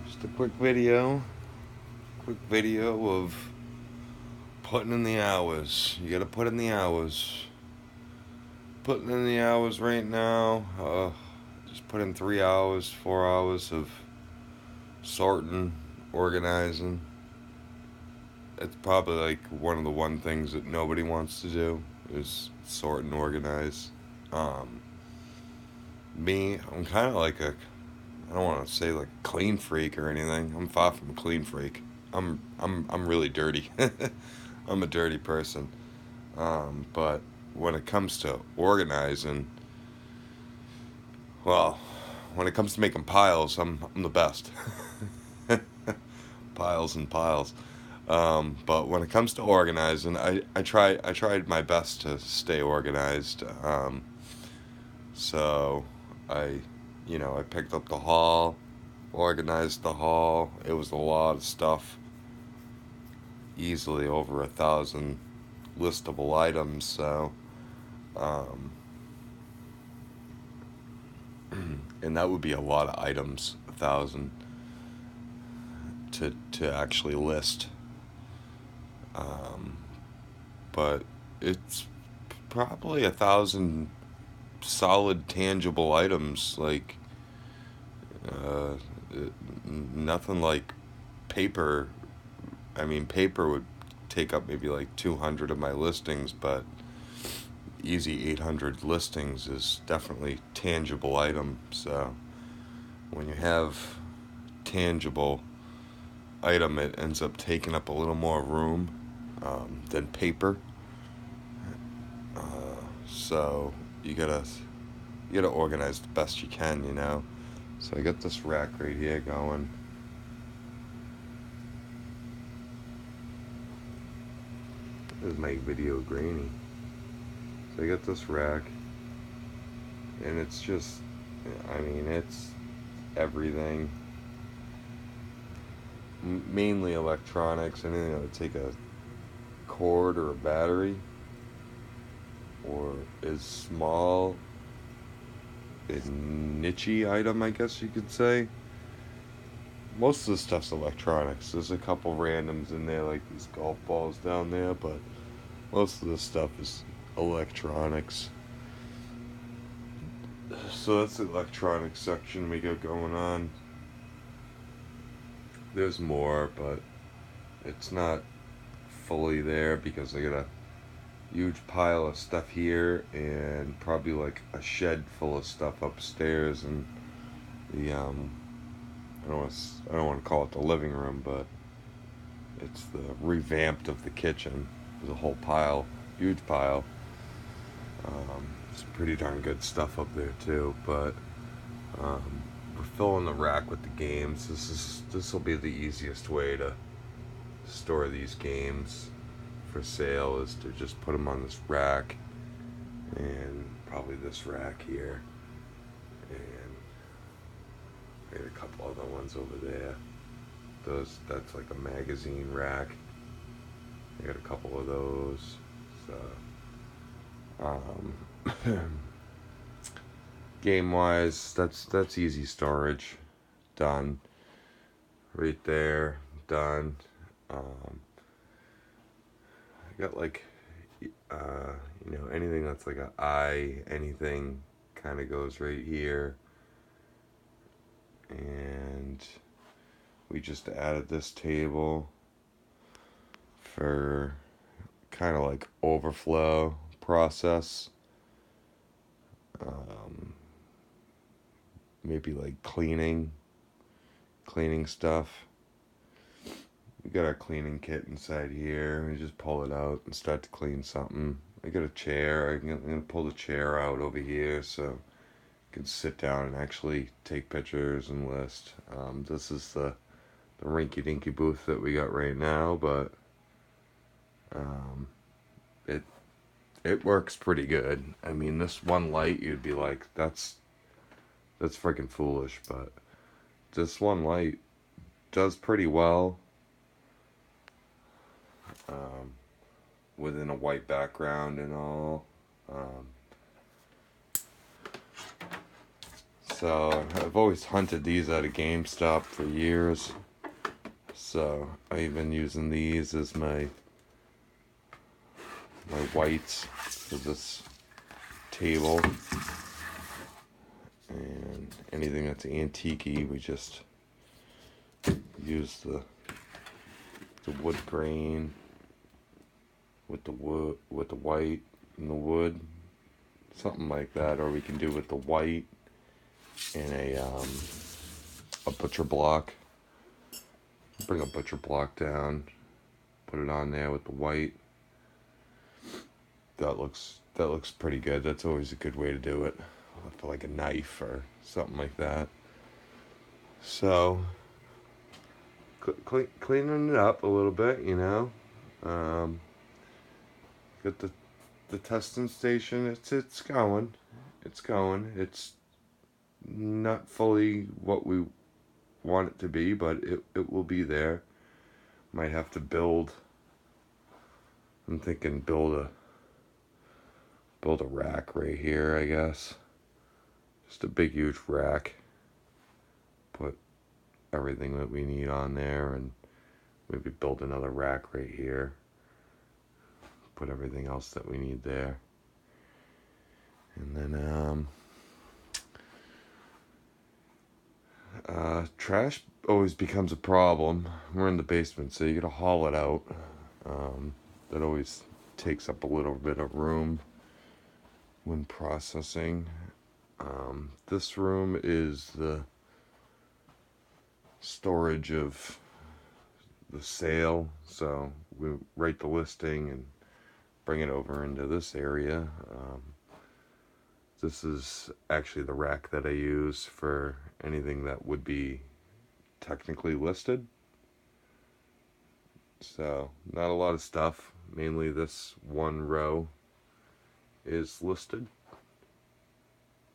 Just a quick video of putting in the hours. You gotta put in the hours. Putting in the hours right now. Just put in 3 hours, 4 hours of sorting, organizing. It's probably like one things that nobody wants to do is sort and organize. Um, I'm kind of like I don't want to say like a clean freak or anything. I'm far from a clean freak. I'm really dirty. I'm a dirty person. But when it comes to organizing, well, when it comes to making piles, I'm the best. Piles and piles. But when it comes to organizing, I tried my best to stay organized. So I I picked up the haul, organized the haul. It was a lot of stuff, easily over 1,000 listable items. So um, and that would be a lot of items, 1,000 to actually list. Um, but it's probably 1,000 solid tangible items, like uh, nothing like paper. I mean, paper would take up maybe like 200 of my listings, but easy 800 listings is definitely tangible item. So when you have tangible item, it ends up taking up a little more room than paper. So you gotta you gotta organize the best you can. So I got this rack right here going. This is my video grainy. So I got this rack, and it's just, I mean, it's everything. Mainly electronics, anything that would take a cord or a battery, or is small and niche item, I guess you could say. Most of the stuff's electronics. There's a couple randoms in there, like these golf balls down there, but most of the stuff is electronics. So that's the electronics section we got going on. There's more, but it's not fully there because I got a huge pile of stuff here and probably like a shed full of stuff upstairs, and the I don't want to call it the living room, but it's the revamped of the kitchen. There's a whole pile, huge pile. Some pretty darn good stuff up there too, but we're filling the rack with the games. This will be the easiest way to store these games for sale, is to just put them on this rack, and probably this rack here, and maybe a couple other ones over there. That's like a magazine rack. I got a couple of those. So game wise, that's easy storage. Done. Right there. Done. I got like anything that's like a eye, anything kind of goes right here. And we just added this table for kind of like overflow process. Maybe like cleaning stuff. We got our cleaning kit inside here. We just pull it out and start to clean something. I got a chair. I'm gonna pull the chair out over here so I can sit down and actually take pictures and list. This is the rinky dinky booth that we got right now, but it it works pretty good. I mean, this one light, you'd be like, that's freaking foolish, but this one light does pretty well within a white background and all. So I've always hunted these at a GameStop for years. So I've been using these as my whites for this table. And anything that's antique-y, we just use the wood grain with the wood, with the white and the wood, something like that. Or we can do with the white and a butcher block. Bring a butcher block down, put it on there with the white. That looks pretty good. That's always a good way to do it, for like a knife or something like that. So cleaning it up a little bit, you know. Got the testing station. It's going. It's not fully what we want it to be, but it will be there. Might have to build. I'm thinking build a rack right here, I guess. Just a big huge rack. Put everything that we need on there, and maybe build another rack right here. Put everything else that we need there. And then trash always becomes a problem. We're in the basement, so you gotta haul it out. That always takes up a little bit of room when processing. This room is the storage of the sale, so we write the listing and bring it over into this area. This is actually the rack that I use for anything that would be technically listed. So not a lot of stuff, mainly this one row is listed.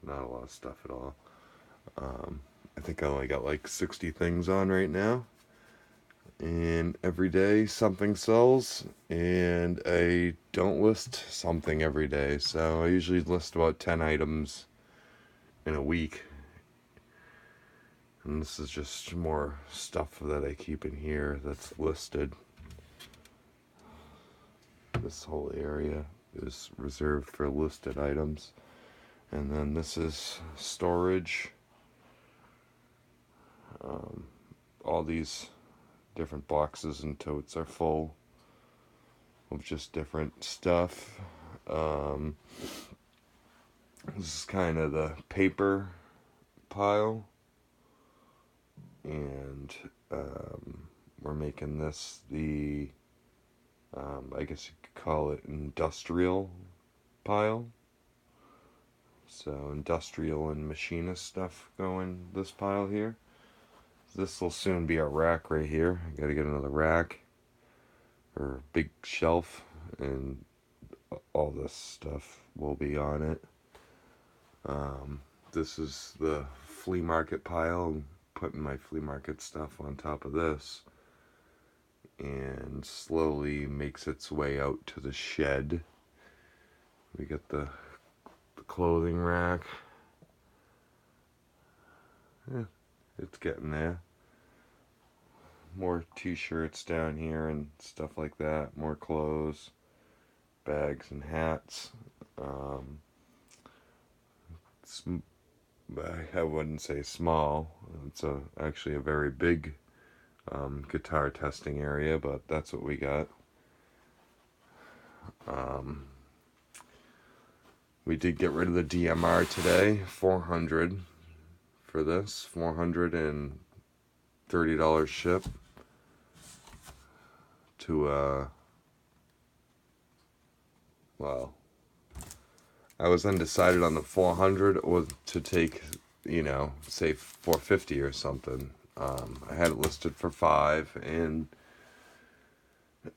Not a lot of stuff at all. I think I only got like 60 things on right now. And every day something sells, and I don't list something every day. So I usually list about 10 items in a week. And this is just more stuff that I keep in here that's listed. This whole area is reserved for listed items. And then this is storage. All these different boxes and totes are full of just different stuff. This is kind of the paper pile. And we're making this the, I guess you could call it industrial pile. So industrial and machinist stuff go in this pile here. This will soon be our rack right here. I gotta get another rack or big shelf, and all this stuff will be on it. This is the flea market pile. I'm putting my flea market stuff on top of this, and slowly makes its way out to the shed. We got the clothing rack. Yeah, it's getting there. More t-shirts down here and stuff like that. More clothes, bags and hats. I wouldn't say small. It's actually a very big guitar testing area, but that's what we got. We did get rid of the DMR today. $400 for this. $430 ship to well, I was undecided on the 400 or to take, say 450 or something. I had it listed for 5, and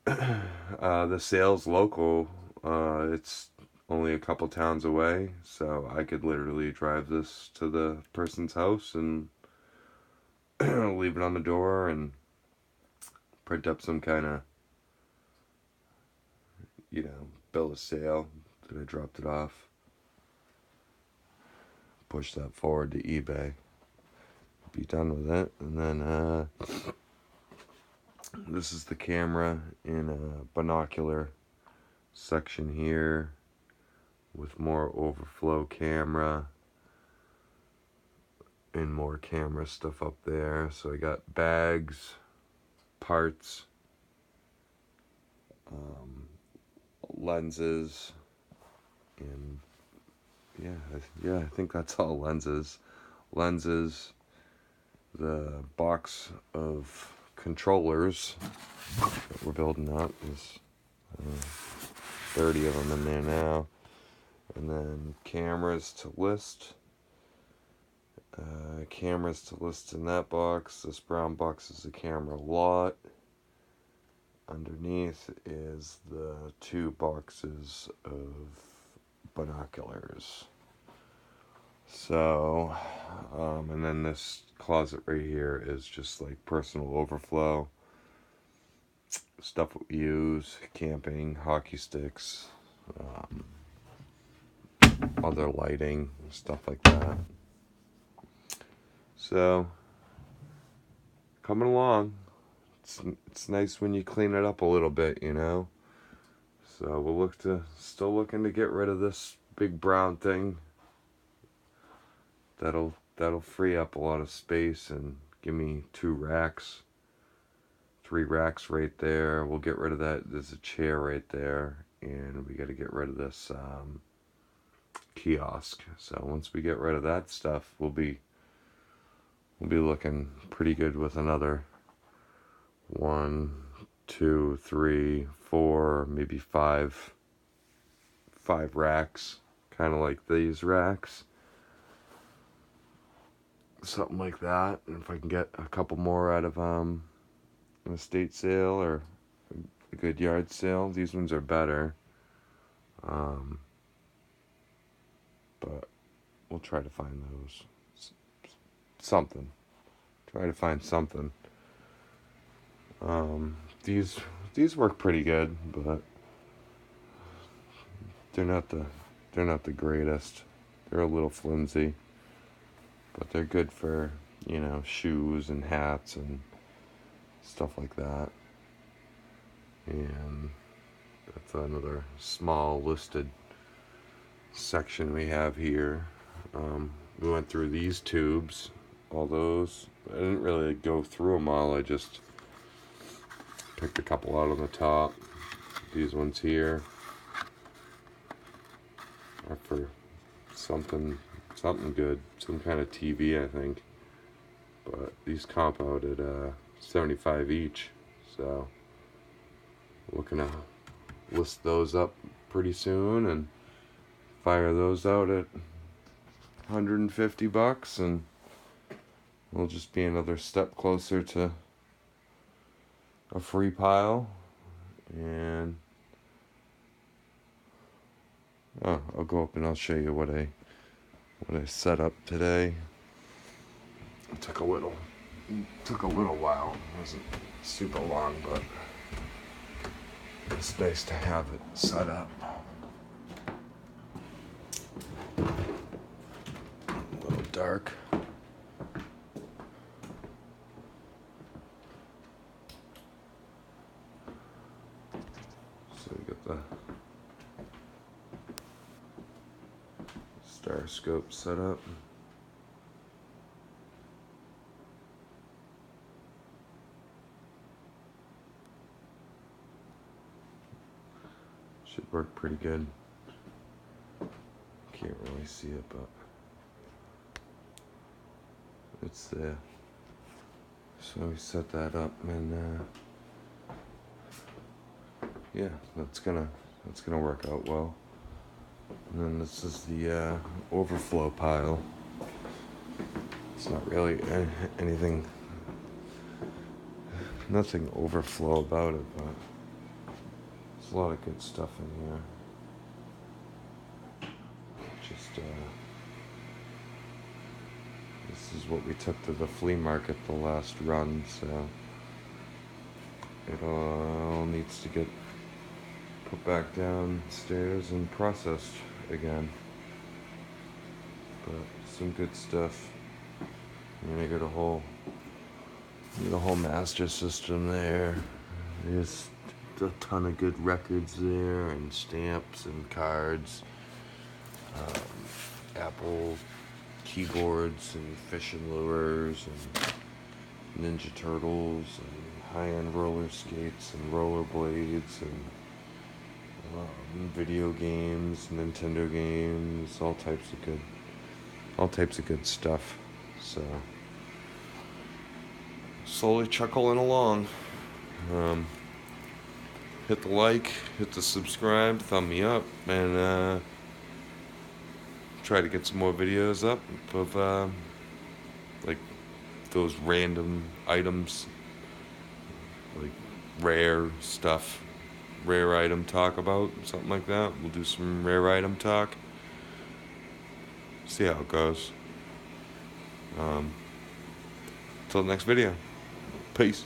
the sales local, it's only a couple towns away, so I could literally drive this to the person's house and leave it on the door and print up some kind of, bill of sale that I dropped it off. push that forward to eBay. Be done with it. And then this is the camera in a binocular section here with more overflow camera and more camera stuff up there. So I got bags, parts, lenses, and yeah, I think that's all lenses. Lenses, the box of controllers that we're building up is 30 of them in there now. And then cameras to list. Cameras to list in that box. This brown box is a camera lot. Underneath is the 2 boxes of binoculars. So, and then this closet right here is just like personal overflow. Stuff we use, camping, hockey sticks, other lighting, stuff like that. So, coming along. It's nice when you clean it up a little bit, you know. So we'll still looking to get rid of this big brown thing. That'll free up a lot of space and give me 2 racks, 3 racks right there. We'll get rid of that. There's a chair right there, and we got to get rid of this kiosk. So once we get rid of that stuff, we'll be looking pretty good with another 1, 2, 3, 4, maybe 5 racks, kind of like these racks, something like that. And if I can get a couple more out of an estate sale or a good yard sale, these ones are better, but we'll try to find those. Try to find something. These work pretty good, but they're not the greatest. They're a little flimsy, but they're good for, you know, shoes and hats and stuff like that. And that's another small listed section we have here. We went through these tubes, all those. I didn't really go through them all. I just picked a couple out on the top. These ones here are for something good, some kind of TV, I think. But these comp out at $75 each, so looking to list those up pretty soon and fire those out at $150, and we'll just be another step closer to a free pile. And I'll go up and I'll show you what I set up today. It took a little while. It wasn't super long, but it's nice to have it set up. A little dark. So we got the star scope set up. Should work pretty good. Can't really see it, but it's there. So we set that up, and yeah, that's gonna work out well. And then this is the overflow pile. It's not really anything, nothing overflow about it, but there's a lot of good stuff in here. Just this is what we took to the flea market the last run, so it all needs to get put back downstairs and processed again. but some good stuff. And I got a whole master system there. There's a ton of good records there, and stamps and cards. Apple keyboards and fishing lures and Ninja Turtles and high-end roller skates and roller blades and video games, Nintendo games, all types of good stuff. So slowly chuckling along. Hit the like, hit the subscribe, thumb me up, and try to get some more videos up of like those random items, like rare stuff, rare item talk about, something like that. We'll do some rare item talk. See how it goes. Till the next video. Peace.